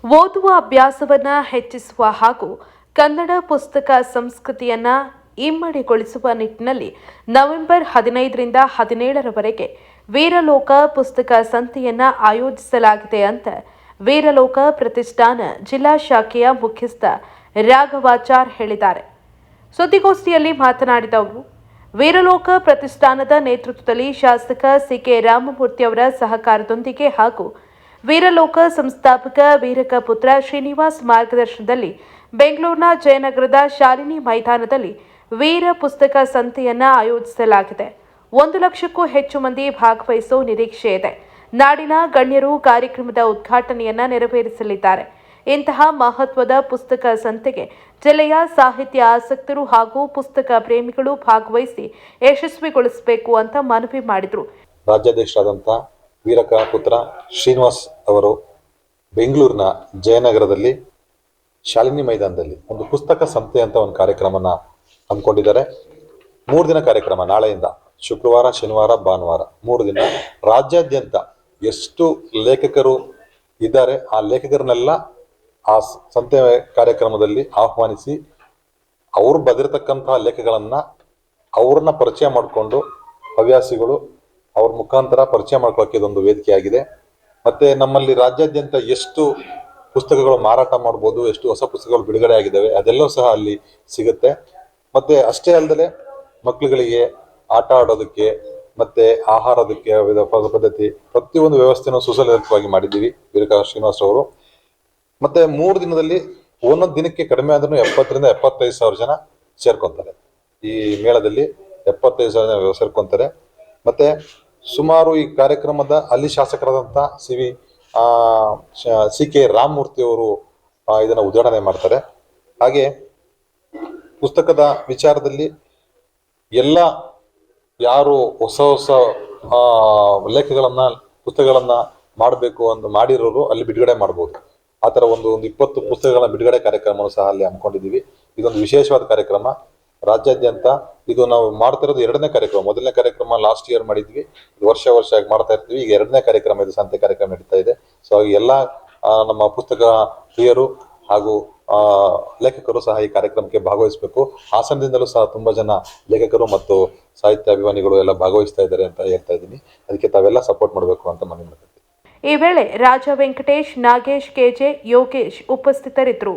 ಓದುವ ಅಭ್ಯಾಸವನ್ನ ಹೆಚ್ಚಿಸುವ ಹಾಗೂ ಕನ್ನಡ ಪುಸ್ತಕ ಸಂಸ್ಕೃತಿಯನ್ನ ಇಮ್ಮಡಿಗೊಳಿಸುವ ನಿಟ್ಟಿನಲ್ಲಿ ನವೆಂಬರ್ 15ರಿಂದ 17ರವರೆಗೆ ವೀರಲೋಕ ಪುಸ್ತಕ ಸಂತೆಯನ್ನ ಆಯೋಜಿಸಲಾಗಿದೆ ಅಂತ ವೀರಲೋಕ ಪ್ರತಿಷ್ಠಾನ ಜಿಲ್ಲಾ ಶಾಖೆಯ ಮುಖ್ಯಸ್ಥ ರಾಘವಾಚಾರ್ ಹೇಳಿದ್ದಾರೆ. ಸುದ್ದಿಗೋಷ್ಠಿಯಲ್ಲಿ ಮಾತನಾಡಿದ ಅವರು, ವೀರಲೋಕ ಪ್ರತಿಷ್ಠಾನದ ನೇತೃತ್ವದಲ್ಲಿ ಶಾಸಕ ಸಿಕೆ ರಾಮಮೂರ್ತಿ ಅವರ ಸಹಕಾರದೊಂದಿಗೆ ಹಾಗೂ ವೀರಲೋಕ ಸಂಸ್ಥಾಪಕ ವೀರಕ ಪುತ್ರ ಶ್ರೀನಿವಾಸ್ ಮಾರ್ಗದರ್ಶನದಲ್ಲಿ ಬೆಂಗಳೂರಿನ ಜಯನಗರದ ಶಾಲಿನಿ ಮೈದಾನದಲ್ಲಿ ವೀರ ಪುಸ್ತಕ ಸಂತೆಯನ್ನ ಆಯೋಜಿಸಲಾಗಿದೆ. 1 ಲಕ್ಷಕ್ಕೂ ಹೆಚ್ಚು ಮಂದಿ ಭಾಗವಹಿಸುವ ನಿರೀಕ್ಷೆ ಇದೆ. ನಾಡಿನ ಗಣ್ಯರು ಕಾರ್ಯಕ್ರಮದ ಉದ್ಘಾಟನೆಯನ್ನ ನೆರವೇರಿಸಲಿದ್ದಾರೆ. ಇಂತಹ ಮಹತ್ವದ ಪುಸ್ತಕ ಸಂತೆಗೆ ಜಿಲ್ಲೆಯ ಸಾಹಿತ್ಯ ಆಸಕ್ತರು ಹಾಗೂ ಪುಸ್ತಕ ಪ್ರೇಮಿಗಳು ಭಾಗವಹಿಸಿ ಯಶಸ್ವಿಗೊಳಿಸಬೇಕು ಅಂತ ಮನವಿ ಮಾಡಿದರು. ರಾಜ್ಯಾಧ್ಯಕ್ಷರಾದಂತಹ ವೀರಕ ಪುತ್ರ ಶ್ರೀನಿವಾಸ್ ಅವರು ಬೆಂಗಳೂರಿನ ಜಯನಗರದಲ್ಲಿ ಶಾಲಿನಿ ಮೈದಾನದಲ್ಲಿ ಒಂದು ಪುಸ್ತಕ ಸಂತೆ ಅಂತ ಒಂದು ಕಾರ್ಯಕ್ರಮನ ಹಮ್ಮಿಕೊಂಡಿದ್ದಾರೆ. 3 ದಿನ ಕಾರ್ಯಕ್ರಮ, ನಾಳೆಯಿಂದ ಶುಕ್ರವಾರ, ಶನಿವಾರ, ಭಾನುವಾರ 3 ದಿನ. ರಾಜ್ಯಾದ್ಯಂತ ಎಷ್ಟು ಲೇಖಕರು ಇದ್ದಾರೆ ಆ ಲೇಖಕರನ್ನೆಲ್ಲ ಆ ಸಂತೆ ಕಾರ್ಯಕ್ರಮದಲ್ಲಿ ಆಹ್ವಾನಿಸಿ ಅವರು ಬರೆದಿರತಕ್ಕಂತಹ ಲೇಖಗಳನ್ನು ಅವ್ರನ್ನ ಪರಿಚಯ ಮಾಡಿಕೊಂಡು ಹವ್ಯಾಸಿಗಳು ಅವ್ರ ಮುಖಾಂತರ ಪರಿಚಯ ಮಾಡ್ಕೊಳ್ಳೋಕೆ ಇದೊಂದು ವೇದಿಕೆಯಾಗಿದೆ. ಮತ್ತೆ ನಮ್ಮಲ್ಲಿ ರಾಜ್ಯಾದ್ಯಂತ ಎಷ್ಟು ಪುಸ್ತಕಗಳು ಮಾರಾಟ ಮಾಡ್ಬೋದು, ಎಷ್ಟು ಹೊಸ ಪುಸ್ತಕಗಳು ಬಿಡುಗಡೆ ಆಗಿದ್ದಾವೆ ಅದೆಲ್ಲವೂ ಸಹ ಅಲ್ಲಿ ಸಿಗುತ್ತೆ. ಮತ್ತೆ ಅಷ್ಟೇ ಅಲ್ಲದೆ ಮಕ್ಕಳುಗಳಿಗೆ ಆಟ ಆಡೋದಕ್ಕೆ ಮತ್ತೆ ಆಹಾರದಕ್ಕೆ ಪದ್ಧತಿ ಪ್ರತಿಯೊಂದು ವ್ಯವಸ್ಥೆಯನ್ನು ಸುಸಂಸ್ಕೃತವಾಗಿ ಮಾಡಿದ್ದೀವಿ ವೀರಕ ಶ್ರೀನಿವಾಸ್ ಅವರು. ಮತ್ತೆ 3 ದಿನದಲ್ಲಿ ಒಂದೊಂದು ದಿನಕ್ಕೆ ಕಡಿಮೆ ಆದ್ರೂ 70ರಿಂದ 75 ಸಾವಿರ ಜನ ಸೇರ್ಕೊಂತಾರೆ. ಈ ಮೇಳದಲ್ಲಿ 75 ಸಾವಿರ ಜನ ಸೇರ್ಕೊಂತಾರೆ. ಮತ್ತೆ ಸುಮಾರು ಈ ಕಾರ್ಯಕ್ರಮದ ಅಲ್ಲಿ ಶಾಸಕರಾದಂಥ ಸಿಕೆ ರಾಮಮೂರ್ತಿ ಅವರು ಇದನ್ನು ಉದ್ಘಾಟನೆ ಮಾಡ್ತಾರೆ. ಹಾಗೆ ಪುಸ್ತಕದ ವಿಚಾರದಲ್ಲಿ ಎಲ್ಲ ಯಾರು ಹೊಸ ಪುಸ್ತಕಗಳನ್ನ ಮಾಡಬೇಕು ಅಂತ ಮಾಡಿರೋರು ಅಲ್ಲಿ ಬಿಡುಗಡೆ ಮಾಡ್ಬೋದು. ಆ ಥರ ಒಂದು 20 ಪುಸ್ತಕಗಳ ಬಿಡುಗಡೆ ಕಾರ್ಯಕ್ರಮವನ್ನು ಸಹ ಅಲ್ಲಿ ಹಮ್ಮಿಕೊಂಡಿದ್ದೀವಿ. ಇದೊಂದು ವಿಶೇಷವಾದ ಕಾರ್ಯಕ್ರಮ. ರಾಜ್ಯಾದ್ಯಂತ ಇದು ನಾವು ಮಾಡ್ತಾ ಇರೋದು 2ನೇ ಕಾರ್ಯಕ್ರಮ. 1ನೇ ಕಾರ್ಯಕ್ರಮ ಲಾಸ್ಟ್ ಇಯರ್ ಮಾಡಿದ್ವಿ, ವರ್ಷ ಆಗಿ ಮಾಡ್ತಾ ಇರ್ತೀವಿ. ಈಗ 2ನೇ ಕಾರ್ಯಕ್ರಮ ಇದು ಸಂತೆ ಕಾರ್ಯಕ್ರಮ ನಡೀತಾ ಇದೆ. ಸೊ ಎಲ್ಲ ನಮ್ಮ ಪುಸ್ತಕ ಪ್ರಿಯರು ಹಾಗೂ ಲೇಖಕರು ಸಹ ಈ ಕಾರ್ಯಕ್ರಮಕ್ಕೆ ಭಾಗವಹಿಸಬೇಕು. ಹಾಸನದಿಂದಲೂ ಸಹ ತುಂಬಾ ಜನ ಲೇಖಕರು ಮತ್ತು ಸಾಹಿತ್ಯ ಅಭಿಮಾನಿಗಳು ಎಲ್ಲ ಭಾಗವಹಿಸ್ತಾ ಇದ್ದಾರೆ ಅಂತ ಹೇಳ್ತಾ ಇದ್ದೀನಿ. ಅದಕ್ಕೆ ತಾವೆಲ್ಲ ಸಪೋರ್ಟ್ ಮಾಡಬೇಕು ಅಂತ ಮನವಿ ಮಾಡ್ತೀನಿ. ಈ ವೇಳೆ ರಾಜ ವೆಂಕಟೇಶ್, ನಾಗೇಶ್, ಕೆಜೆ, ಯೋಗೇಶ್ ಉಪಸ್ಥಿತರಿದ್ದರು.